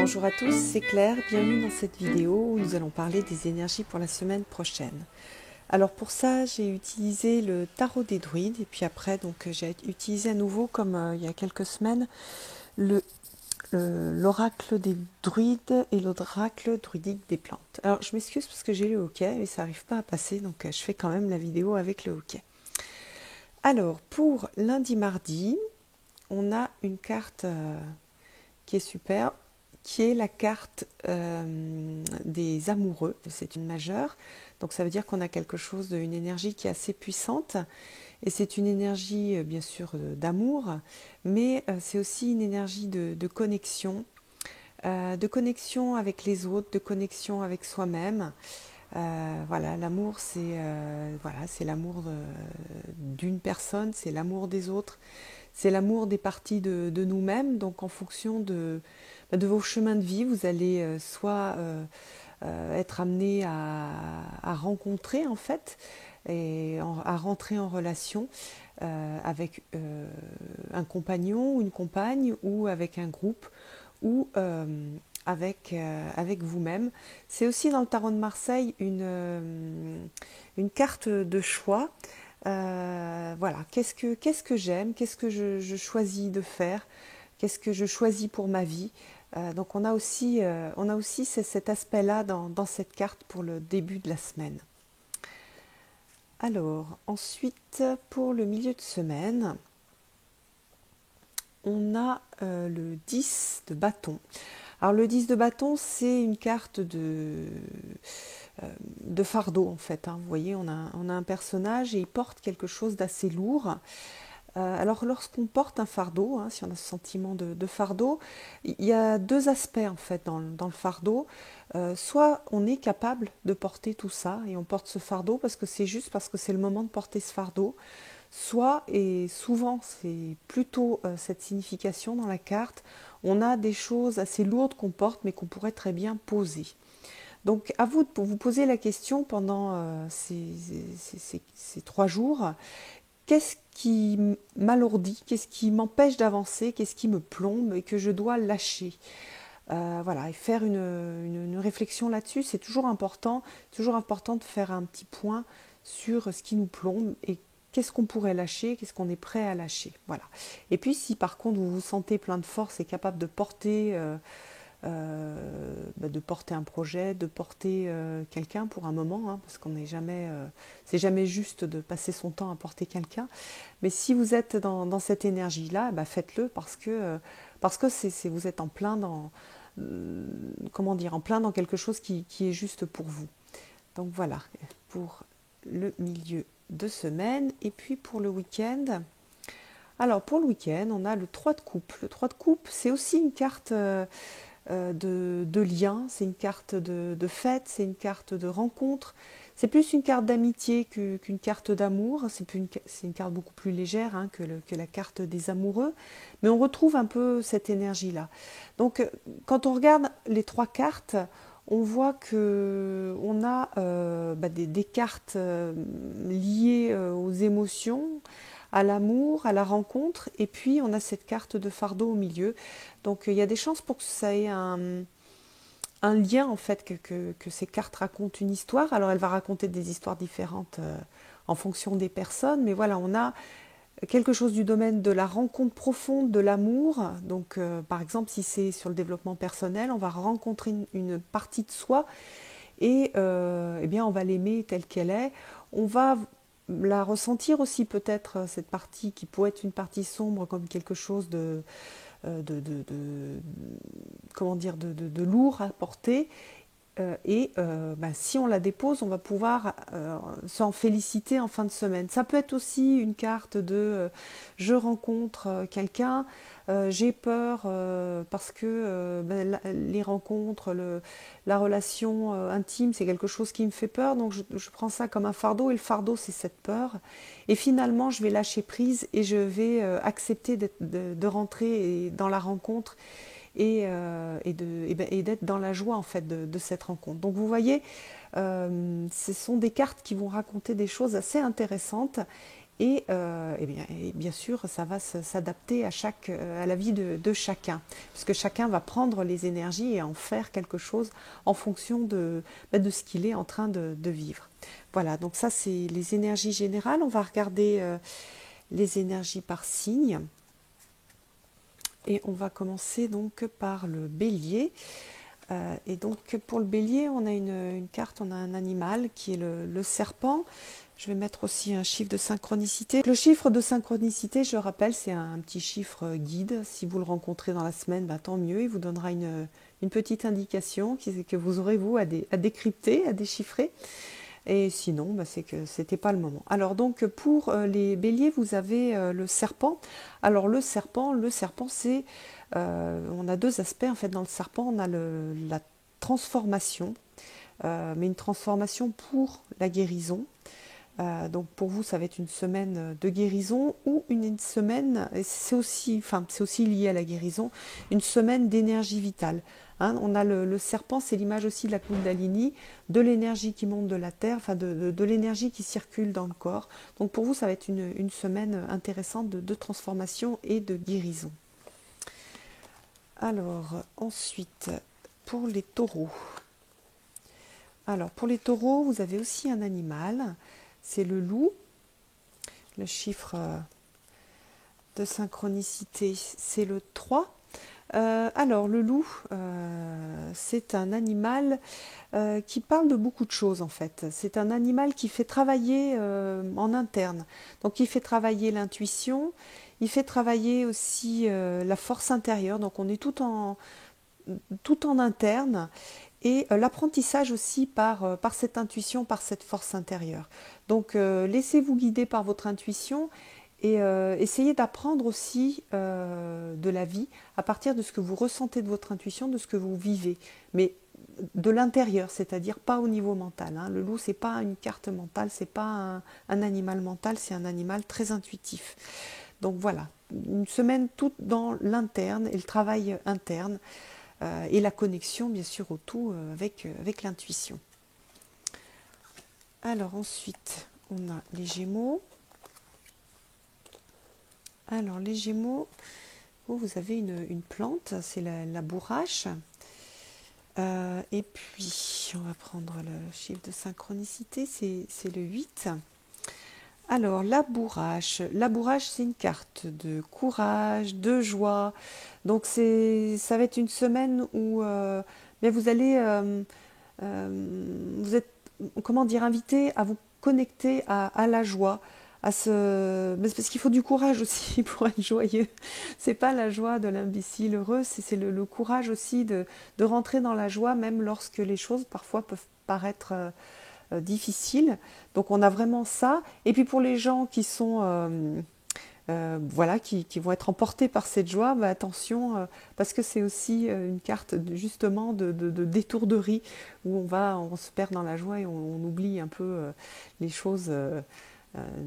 Bonjour à tous, c'est Claire, bienvenue dans cette vidéo où nous allons parler des énergies pour la semaine prochaine. Alors pour ça, j'ai utilisé le tarot des druides et puis après j'ai utilisé à nouveau, comme il y a quelques semaines, le l'oracle des druides et l'oracle druidique des plantes. Alors je m'excuse parce que j'ai le hoquet et ça n'arrive pas à passer, donc je fais quand même la vidéo avec le hoquet. Alors pour lundi-mardi, on a une carte qui est super, qui est la carte des amoureux. C'est une majeure, donc ça veut dire qu'on a quelque chose, une énergie qui est assez puissante, et c'est une énergie bien sûr d'amour, mais c'est aussi une énergie de connexion avec les autres, de connexion avec soi-même. Voilà, l'amour, c'est l'amour d'une personne, c'est l'amour des autres, c'est l'amour des parties de nous-mêmes. Donc en fonction de vos chemins de vie, vous allez soit être amené à rencontrer en fait, à rentrer en relation avec un compagnon ou une compagne, ou avec un groupe, ou avec vous-même. C'est aussi dans le tarot de Marseille une carte de choix. Voilà, qu'est-ce que j'aime, qu'est-ce que je choisis de faire, qu'est-ce que je choisis pour ma vie. Donc on a aussi cet aspect-là dans cette carte pour le début de la semaine. Alors, ensuite, pour le milieu de semaine, on a le 10 de bâton. Alors le 10 de bâton, c'est une carte de fardeau en fait. Vous voyez, on a un personnage et il porte quelque chose d'assez lourd. Alors lorsqu'on porte un fardeau, si on a ce sentiment de fardeau, il y a deux aspects en fait dans le fardeau. Soit on est capable de porter tout ça et on porte ce fardeau parce que c'est juste, parce que c'est le moment de porter ce fardeau. Soit, et souvent c'est plutôt cette signification dans la carte, on a des choses assez lourdes qu'on porte mais qu'on pourrait très bien poser. Donc à vous de vous poser la question pendant ces 3 jours. Qu'est-ce qui m'alourdit, qu'est-ce qui m'empêche d'avancer, qu'est-ce qui me plombe et que je dois lâcher? Voilà, et faire une réflexion là-dessus, c'est toujours important de faire un petit point sur ce qui nous plombe et qu'est-ce qu'on pourrait lâcher, qu'est-ce qu'on est prêt à lâcher. Voilà. Et puis si par contre vous vous sentez plein de force et capable de porter un projet, de porter quelqu'un pour un moment, parce qu'on n'est jamais, c'est jamais juste de passer son temps à porter quelqu'un. Mais si vous êtes dans cette énergie-là, faites-le parce que vous êtes en plein en plein dans quelque chose qui est juste pour vous. Donc voilà, pour le milieu de semaine. Et puis pour le week-end, alors pour le week-end, on a le 3 de coupe. Le 3 de coupe, c'est aussi une carte de lien, c'est une carte de fête, c'est une carte de rencontre. C'est plus une carte d'amitié qu'une carte d'amour. C'est une carte beaucoup plus légère que la carte des amoureux. Mais on retrouve un peu cette énergie-là. Donc quand on regarde les 3 cartes, on voit que on a des cartes liées aux émotions, à l'amour, à la rencontre, et puis on a cette carte de fardeau au milieu. Donc il y a des chances pour que ça ait un lien en fait, que ces cartes racontent une histoire. Alors elle va raconter des histoires différentes en fonction des personnes, mais voilà, on a quelque chose du domaine de la rencontre profonde, de l'amour. Donc par exemple, si c'est sur le développement personnel, on va rencontrer une partie de soi et eh bien on va l'aimer telle qu'elle est. On va la ressentir aussi peut-être, cette partie qui pourrait être une partie sombre, comme quelque chose de comment dire, de lourd à porter. Si on la dépose, on va pouvoir s'en féliciter en fin de semaine. Ça peut être aussi une carte de je rencontre quelqu'un, j'ai peur parce que les rencontres, la relation intime, c'est quelque chose qui me fait peur, donc je prends ça comme un fardeau, et le fardeau, c'est cette peur. Et finalement, je vais lâcher prise et je vais accepter de rentrer dans la rencontre et d'être dans la joie en fait de cette rencontre. Donc vous voyez, ce sont des cartes qui vont raconter des choses assez intéressantes Et bien sûr, ça va s'adapter à la vie de chacun, puisque chacun va prendre les énergies et en faire quelque chose en fonction de ce qu'il est en train de vivre. Voilà, donc ça c'est les énergies générales. On va regarder les énergies par signe. Et on va commencer donc par le bélier. Et donc pour le bélier, on a une carte, on a un animal qui est le serpent. Je vais mettre aussi un chiffre de synchronicité. Le chiffre de synchronicité, je rappelle, c'est un petit chiffre guide. Si vous le rencontrez dans la semaine, bah, tant mieux. Il vous donnera une petite indication que vous aurez, vous, à décrypter, à déchiffrer. Et sinon, bah, c'est que c'était pas le moment. Alors donc, pour les béliers, vous avez le serpent. Alors le serpent, c'est... on a deux aspects, en fait, dans le serpent. On a la transformation, mais une transformation pour la guérison. Donc pour vous, ça va être une semaine de guérison ou une semaine, c'est aussi lié à la guérison, une semaine d'énergie vitale. Hein, on a le serpent, c'est l'image aussi de la Kundalini, de l'énergie qui monte de la terre, enfin de l'énergie qui circule dans le corps. Donc pour vous, ça va être une semaine intéressante de transformation et de guérison. Alors ensuite, pour les taureaux. Alors pour les taureaux, vous avez aussi un animal. C'est le loup. Le chiffre de synchronicité, c'est le 3. Alors, le loup, c'est un animal qui parle de beaucoup de choses, en fait. C'est un animal qui fait travailler en interne. Donc, il fait travailler l'intuition, il fait travailler aussi la force intérieure. Donc, on est tout en interne. Et l'apprentissage aussi par cette intuition, par cette force intérieure. Donc laissez-vous guider par votre intuition et essayez d'apprendre aussi de la vie à partir de ce que vous ressentez de votre intuition, de ce que vous vivez. Mais de l'intérieur, c'est-à-dire pas au niveau mental. Hein. Le loup, c'est pas une carte mentale, c'est pas un animal mental, c'est un animal très intuitif. Donc voilà, une semaine toute dans l'interne et le travail interne. Et la connexion, bien sûr, au tout avec l'intuition. Alors ensuite, on a les Gémeaux. Alors les Gémeaux, vous avez une plante, c'est la bourrache. Et puis, on va prendre le chiffre de synchronicité, c'est le 8. Alors, la bourrache, c'est une carte de courage, de joie. Donc, ça va être une semaine où bien vous allez, vous êtes, comment dire, invité à vous connecter à la joie, mais c'est parce qu'il faut du courage aussi pour être joyeux. C'est pas la joie de l'imbécile heureux, c'est le courage aussi de rentrer dans la joie, même lorsque les choses parfois peuvent paraître difficile. Donc on a vraiment ça. Et puis pour les gens qui sont voilà, qui vont être emportés par cette joie, bah, attention, parce que c'est aussi une carte justement de d'étourderie où on se perd dans la joie et on oublie un peu les choses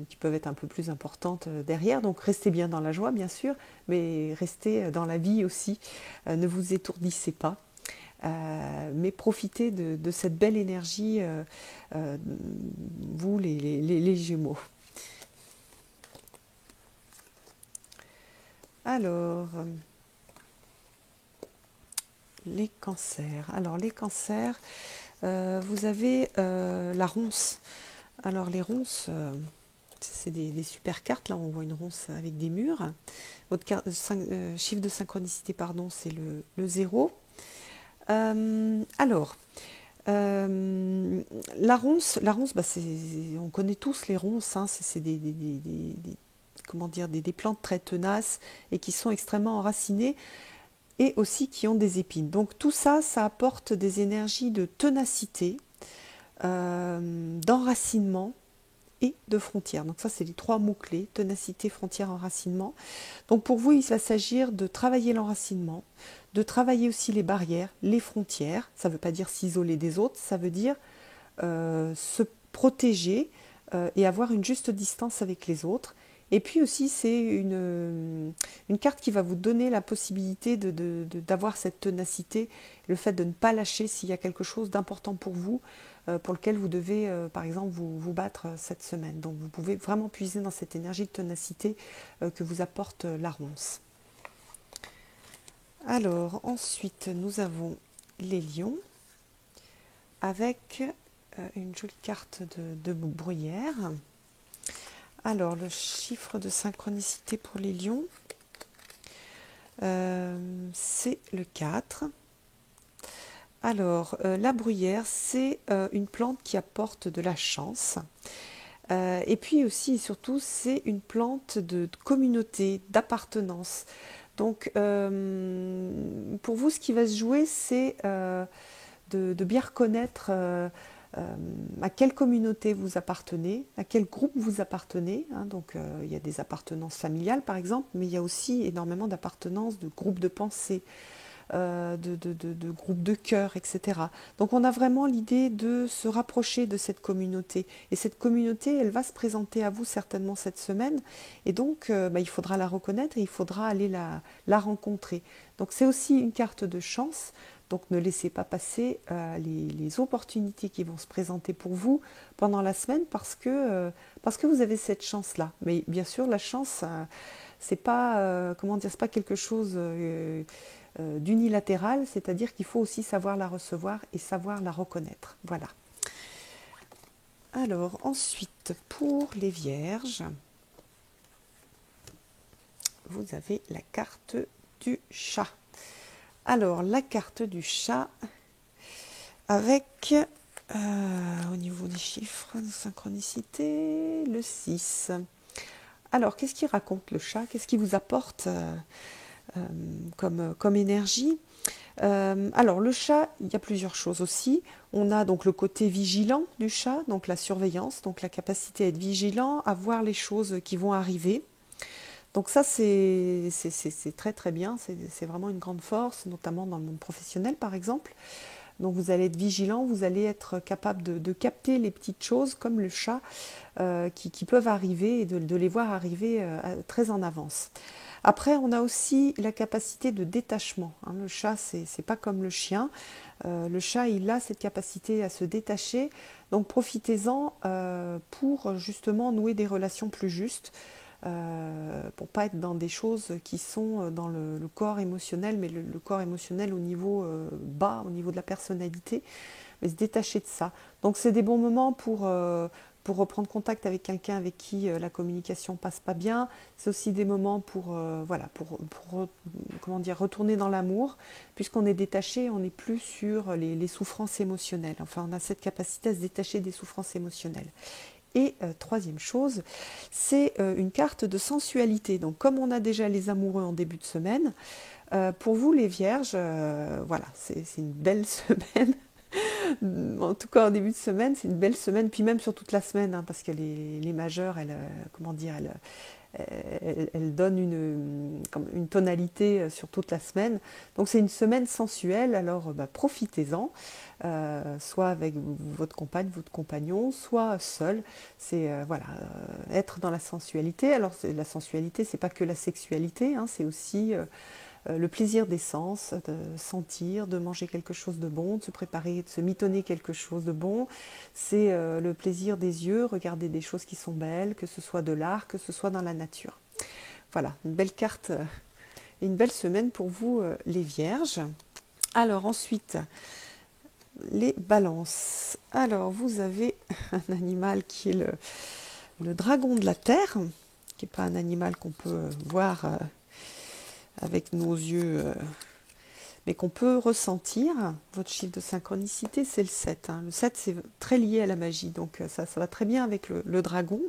qui peuvent être un peu plus importantes derrière. Donc restez bien dans la joie, bien sûr, mais restez dans la vie aussi. Ne vous étourdissez pas. Mais profitez de cette belle énergie, vous les Gémeaux. Alors, les cancers. Alors, les cancers, vous avez la ronce. Alors, les ronces, c'est des super cartes. Là, on voit une ronce avec des murs. Votre chiffre de synchronicité, pardon, c'est le 0. Alors, la ronce, bah on connaît tous les ronces, hein, c'est comment dire, des plantes très tenaces et qui sont extrêmement enracinées et aussi qui ont des épines. Donc tout ça, ça apporte des énergies de ténacité, d'enracinement et de frontières. Donc ça, c'est les 3 mots-clés, ténacité, frontière, enracinement. Donc pour vous, il va s'agir de travailler l'enracinement, de travailler aussi les barrières, les frontières. Ça ne veut pas dire s'isoler des autres, ça veut dire se protéger et avoir une juste distance avec les autres. Et puis aussi, c'est une carte qui va vous donner la possibilité d'avoir cette ténacité, le fait de ne pas lâcher s'il y a quelque chose d'important pour vous, pour lequel vous devez, par exemple, vous battre cette semaine. Donc vous pouvez vraiment puiser dans cette énergie de ténacité que vous apporte la ronce. Alors, ensuite, nous avons les lions avec une jolie carte de bruyère. Alors, le chiffre de synchronicité pour les lions, c'est le 4. Alors, la bruyère, c'est une plante qui apporte de la chance. Et puis aussi et surtout, c'est une plante de communauté, d'appartenance. Donc, pour vous, ce qui va se jouer, c'est de bien reconnaître à quelle communauté vous appartenez, à quel groupe vous appartenez. Hein. Donc, il y a des appartenances familiales, par exemple, mais il y a aussi énormément d'appartenances de groupes de pensée, de groupes de cœur, etc. Donc on a vraiment l'idée de se rapprocher de cette communauté. Et cette communauté, elle va se présenter à vous certainement cette semaine. Et donc il faudra la reconnaître et il faudra aller la rencontrer. Donc c'est aussi une carte de chance. Donc ne laissez pas passer les opportunités qui vont se présenter pour vous pendant la semaine parce que vous avez cette chance-là. Mais bien sûr, la chance, c'est pas, c'est pas quelque chose d'unilatéral, c'est-à-dire qu'il faut aussi savoir la recevoir et savoir la reconnaître. Voilà. Alors ensuite, pour les vierges, vous avez la carte du chat. Alors la carte du chat avec, au niveau des chiffres de synchronicité, le 6. Alors qu'est-ce qu'il raconte le chat? Qu'est-ce qu'il vous apporte comme énergie? Alors le chat, il y a plusieurs choses aussi. On a donc le côté vigilant du chat, donc la surveillance, donc la capacité à être vigilant, à voir les choses qui vont arriver. Donc ça, c'est très très bien, c'est vraiment une grande force, notamment dans le monde professionnel par exemple. Donc vous allez être vigilant, vous allez être capable de capter les petites choses comme le chat qui peuvent arriver et de les voir arriver très en avance. Après, on a aussi la capacité de détachement. Hein. Le chat, c'est pas comme le chien. Le chat, il a cette capacité à se détacher. Donc profitez-en pour justement nouer des relations plus justes. Pour pas être dans des choses qui sont dans le corps émotionnel, mais le corps émotionnel au niveau bas, au niveau de la personnalité, mais se détacher de ça. Donc c'est des bons moments pour reprendre contact avec quelqu'un avec qui la communication passe pas bien. C'est aussi des moments pour retourner dans l'amour, puisqu'on est détaché, on n'est plus sur les souffrances émotionnelles. Enfin, on a cette capacité à se détacher des souffrances émotionnelles. Et troisième chose, c'est une carte de sensualité. Donc comme on a déjà les amoureux en début de semaine, pour vous les vierges, voilà, c'est une belle semaine. En tout cas en début de semaine, c'est une belle semaine, puis même sur toute la semaine, hein, parce que les majeures, elles donnent une tonalité sur toute la semaine. Donc c'est une semaine sensuelle, alors profitez-en, soit avec votre compagne, votre compagnon, soit seul. C'est être dans la sensualité. Alors la sensualité, c'est pas que la sexualité, hein, c'est aussi le plaisir des sens, de sentir, de manger quelque chose de bon, de se préparer, de se mitonner quelque chose de bon. C'est le plaisir des yeux, regarder des choses qui sont belles, que ce soit de l'art, que ce soit dans la nature. Voilà, une belle carte et une belle semaine pour vous les vierges. Alors ensuite, les balances. Alors vous avez un animal qui est le dragon de la terre, qui n'est pas un animal qu'on peut voir avec nos yeux, mais qu'on peut ressentir. Votre chiffre de synchronicité, c'est le 7. Hein. Le 7, c'est très lié à la magie, donc ça va très bien avec le dragon.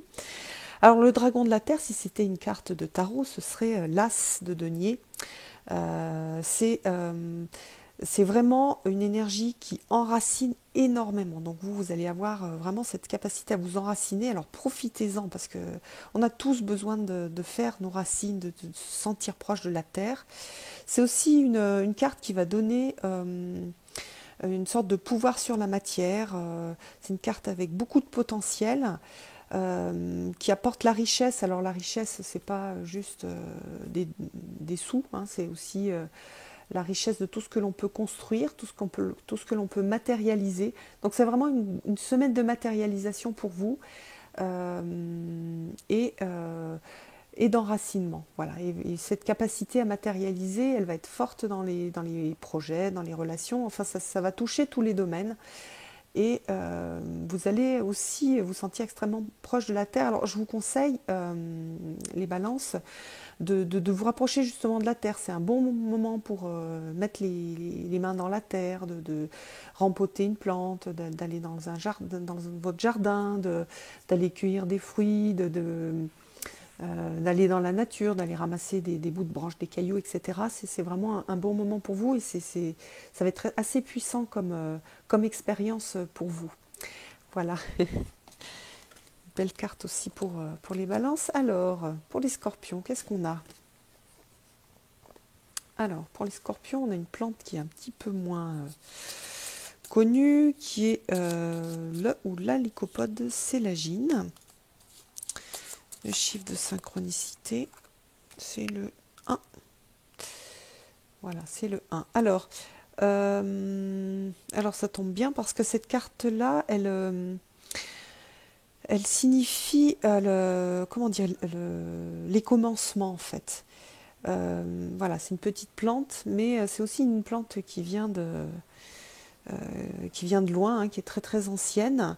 Alors le dragon de la terre, si c'était une carte de tarot, ce serait l'as de denier. C'est vraiment une énergie qui enracine énormément. Donc vous allez avoir vraiment cette capacité à vous enraciner. Alors profitez-en parce que on a tous besoin de faire nos racines, de se sentir proche de la terre. C'est aussi une carte qui va donner une sorte de pouvoir sur la matière. C'est une carte avec beaucoup de potentiel. qui apporte la richesse. Alors la richesse, c'est pas juste des sous, hein, c'est aussi la richesse de tout ce que l'on peut construire, tout ce que l'on peut matérialiser. Donc c'est vraiment une semaine de matérialisation pour vous euh, et, euh, et d'enracinement. Voilà. Et cette capacité à matérialiser, elle va être forte dans les projets, dans les relations. Enfin, ça va toucher tous les domaines. Et vous allez aussi vous sentir extrêmement proche de la Terre. Alors je vous conseille, les balances, de vous rapprocher justement de la terre. C'est un bon moment pour mettre les mains dans la terre, de rempoter une plante, d'aller dans un jardin, dans votre jardin, d'aller cueillir des fruits, d'aller dans la nature, d'aller ramasser des bouts de branches, des cailloux, etc. C'est vraiment un bon moment pour vous et ça va être assez puissant comme expérience pour vous. Voilà. Belle carte aussi pour les balances. Alors, pour les scorpions, qu'est-ce qu'on a? Alors, pour les scorpions, on a une plante qui est un petit peu moins connue, qui est le ou la lycopode sélagine. Le chiffre de synchronicité, c'est le 1. Voilà, c'est le 1. Alors ça tombe bien parce que cette carte-là, elle signifie comment dire, les commencements en fait. Voilà, c'est une petite plante, mais c'est aussi une plante qui vient de loin, hein, qui est très très ancienne.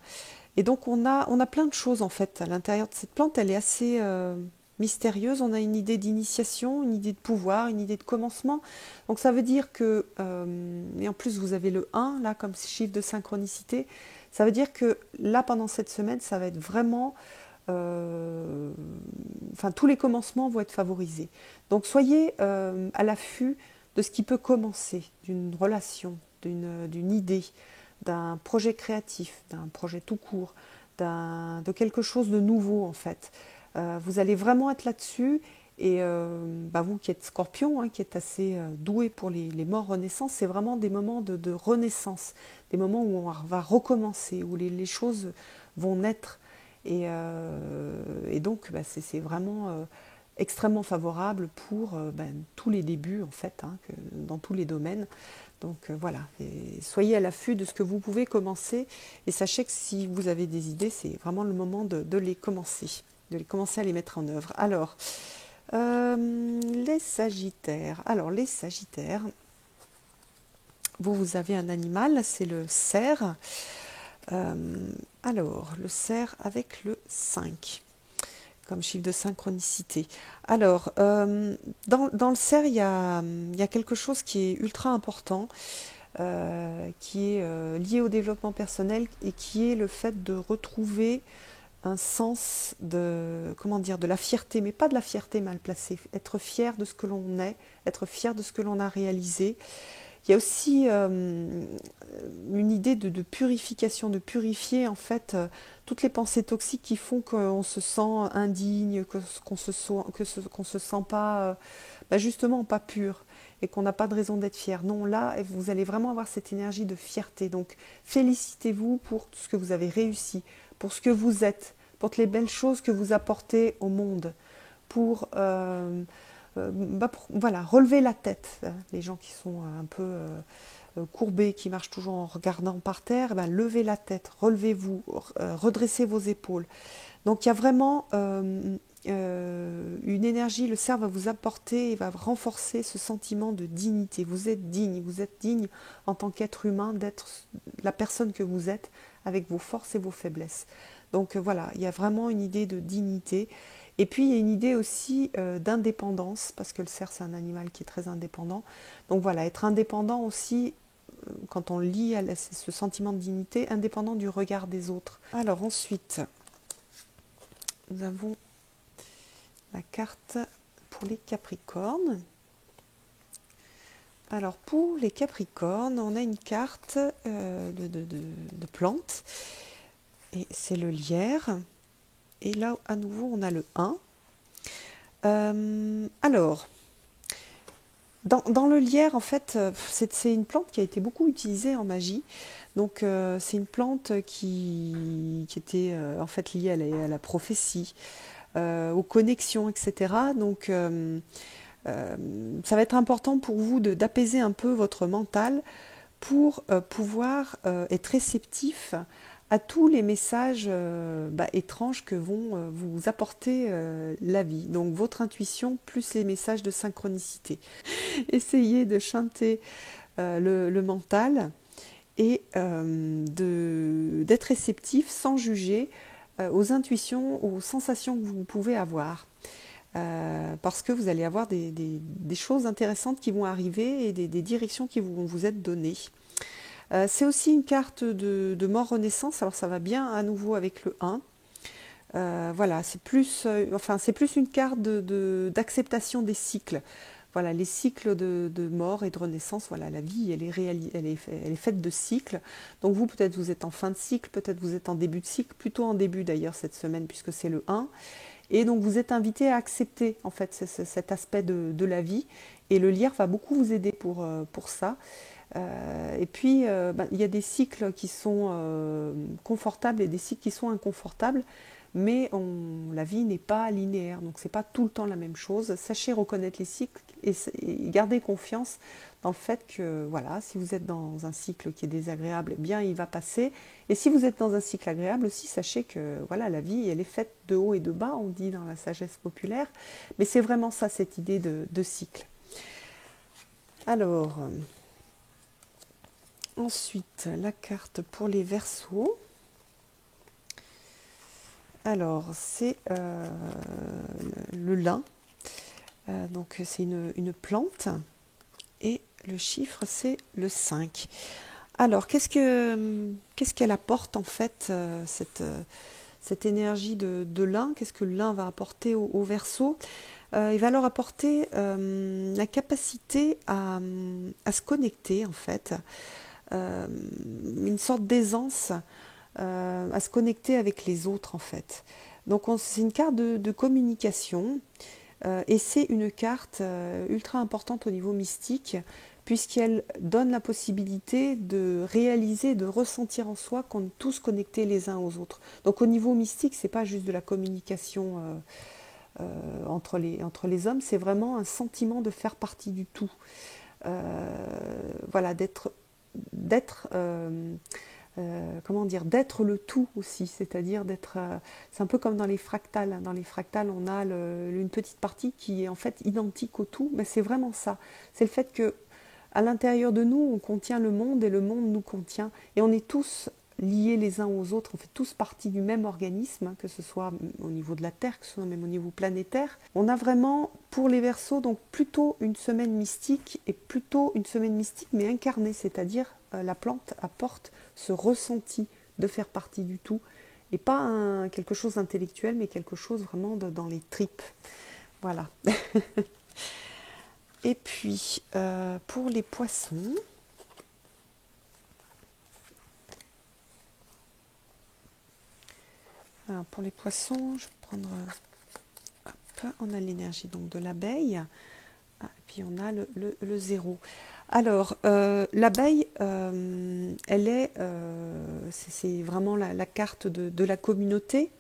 Et donc on a plein de choses en fait à l'intérieur de cette plante. Elle est assez mystérieuse. On a une idée d'initiation, une idée de pouvoir, une idée de commencement. Donc ça veut dire que, et en plus vous avez le 1 là comme chiffre de synchronicité, ça veut dire que là pendant cette semaine, ça va être vraiment enfin tous les commencements vont être favorisés. Donc soyez à l'affût de ce qui peut commencer, d'une relation, d'une idée, d'un projet créatif, d'un projet tout court, de quelque chose de nouveau en fait. Vous allez vraiment être là-dessus et vous qui êtes scorpion, hein, qui êtes assez doué pour les morts renaissances, c'est vraiment des moments de renaissance, des moments où on va recommencer, où les choses vont naître. Et donc c'est vraiment extrêmement favorable pour tous les débuts en fait, hein, dans tous les domaines. Donc voilà, et soyez à l'affût de ce que vous pouvez commencer et sachez que si vous avez des idées, c'est vraiment le moment de les commencer, à les mettre en œuvre. Alors, les Sagittaires. Alors les Sagittaires, vous avez un animal, c'est le cerf. Alors, le cerf avec le 5 comme chiffre de synchronicité. Alors, dans le cerf, il y a quelque chose qui est ultra important, qui est lié au développement personnel et qui est le fait de retrouver un sens de, comment dire, de la fierté, mais pas de la fierté mal placée, être fier de ce que l'on est, être fier de ce que l'on a réalisé. Il y a aussi une idée de purification, de purifier en fait toutes les pensées toxiques qui font qu'on se sent indigne, qu'on se sent pas, justement pas pur et qu'on n'a pas de raison d'être fier. Non, là, vous allez vraiment avoir cette énergie de fierté. Donc, félicitez-vous pour tout ce que vous avez réussi, pour ce que vous êtes, pour toutes les belles choses que vous apportez au monde, pour voilà, relever la tête. Les gens qui sont un peu courbés, qui marchent toujours en regardant par terre, levez la tête, relevez-vous, redressez vos épaules. Donc il y a vraiment une énergie, le cerf va vous apporter et va renforcer ce sentiment de dignité. Vous êtes digne en tant qu'être humain d'être la personne que vous êtes avec vos forces et vos faiblesses. Donc voilà, il y a vraiment une idée de dignité. Et puis il y a une idée aussi d'indépendance, parce que le cerf c'est un animal qui est très indépendant. Donc voilà, être indépendant aussi, quand on lie à ce sentiment de dignité, indépendant du regard des autres. Alors ensuite, nous avons la carte pour les Capricornes. Alors pour les Capricornes, on a une carte de plantes, et c'est le lierre. Et là, à nouveau, on a le 1. Alors, Dans le lierre, en fait, c'est une plante qui a été beaucoup utilisée en magie. Donc, c'est une plante qui était en fait liée à la prophétie, aux connexions, etc. Donc, euh, ça va être important pour vous d'apaiser un peu votre mental pour pouvoir être réceptif à tous les messages étranges que vont vous apporter la vie. Donc votre intuition plus les messages de synchronicité. Essayez de chanter le mental et d'être réceptif sans juger aux intuitions, aux sensations que vous pouvez avoir. Parce que vous allez avoir des choses intéressantes qui vont arriver et des directions qui vont vous être données. C'est aussi une carte de mort-renaissance, alors ça va bien à nouveau avec le 1. Voilà, c'est plus une carte d'acceptation des cycles. Voilà, les cycles de mort et de renaissance. Voilà, la vie, elle est faite de cycles. Donc vous, peut-être vous êtes en fin de cycle, peut-être vous êtes en début de cycle, plutôt en début d'ailleurs cette semaine puisque c'est le 1. Et donc vous êtes invité à accepter en fait cet aspect de la vie. Et le lierre va beaucoup vous aider pour ça. Et puis, il y a des cycles qui sont confortables et des cycles qui sont inconfortables, mais la vie n'est pas linéaire, donc c'est pas tout le temps la même chose. Sachez reconnaître les cycles et gardez confiance dans le fait que, voilà, si vous êtes dans un cycle qui est désagréable, eh bien, il va passer. Et si vous êtes dans un cycle agréable aussi, sachez que, voilà, la vie, elle est faite de haut et de bas, on dit dans la sagesse populaire, mais c'est vraiment ça, cette idée de cycle. Alors, ensuite, la carte pour les Verseaux. Alors, c'est le lin. Donc, c'est une plante. Et le chiffre, c'est le 5. Alors, qu'est-ce qu'elle apporte en fait, cette énergie de lin? Qu'est-ce que le lin va apporter au Verseau? Il va leur apporter la capacité à se connecter en fait, une sorte d'aisance à se connecter avec les autres en fait. Donc c'est une carte de communication et c'est une carte ultra importante au niveau mystique puisqu'elle donne la possibilité de réaliser, de ressentir en soi qu'on est tous connectés les uns aux autres. Donc au niveau mystique, c'est pas juste de la communication entre les hommes, c'est vraiment un sentiment de faire partie du tout. Voilà, comment dire, d'être le tout aussi, c'est-à-dire d'être, c'est un peu comme dans les fractales. Dans les fractales, on a une petite partie qui est en fait identique au tout, mais c'est vraiment ça. C'est le fait que à l'intérieur de nous, on contient le monde et le monde nous contient, et on est tous liés les uns aux autres, on fait tous partie du même organisme, hein, que ce soit au niveau de la Terre, que ce soit même au niveau planétaire. On a vraiment, pour les Verseaux, donc plutôt une semaine mystique, et plutôt une semaine mystique mais incarnée, c'est-à-dire la plante apporte ce ressenti de faire partie du tout, et pas quelque chose d'intellectuel, mais quelque chose vraiment dans les tripes. Voilà. Et puis, pour les poissons, alors pour les poissons, je vais prendre, hop, on a l'énergie donc de l'abeille, et puis on a le 0. Alors, l'abeille, c'est vraiment la carte de la communauté,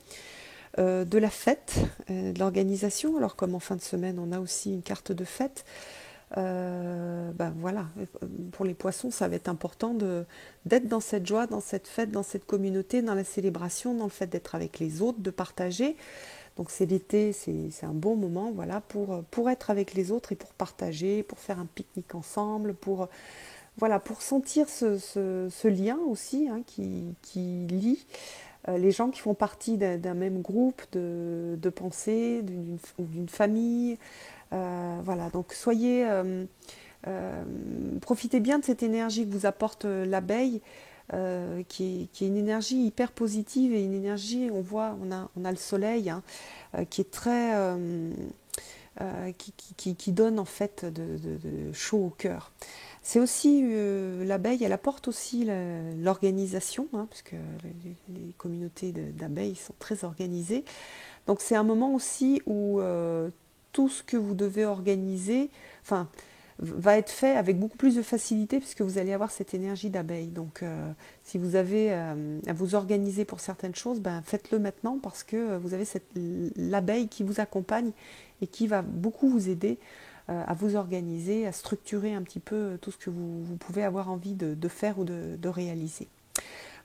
de la fête, de l'organisation. Alors, comme en fin de semaine, on a aussi une carte de fête. Voilà, pour les poissons, ça va être important d'être dans cette joie, dans cette fête, dans cette communauté, dans la célébration, dans le fait d'être avec les autres, de partager. Donc c'est l'été, c'est un bon moment, voilà, pour être avec les autres et pour partager, pour faire un pique-nique ensemble, voilà, pour sentir ce lien aussi, hein, qui lie les gens qui font partie d'un même groupe de pensée, d'une famille. Voilà, donc profitez bien de cette énergie que vous apporte l'abeille, qui est une énergie hyper positive et une énergie, on a le soleil, hein, qui est très, qui donne en fait de chaud au cœur. C'est aussi l'abeille, elle apporte aussi l'organisation, hein, parce que les communautés d'abeilles sont très organisées. Donc c'est un moment aussi où tout ce que vous devez organiser, enfin, va être fait avec beaucoup plus de facilité puisque vous allez avoir cette énergie d'abeille. Donc si vous avez à vous organiser pour certaines choses, ben, faites-le maintenant parce que vous avez l'abeille qui vous accompagne et qui va beaucoup vous aider à vous organiser, à structurer un petit peu tout ce que vous pouvez avoir envie de faire ou de réaliser.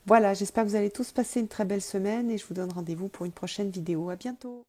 Voilà, j'espère que vous allez tous passer une très belle semaine et je vous donne rendez-vous pour une prochaine vidéo. À bientôt!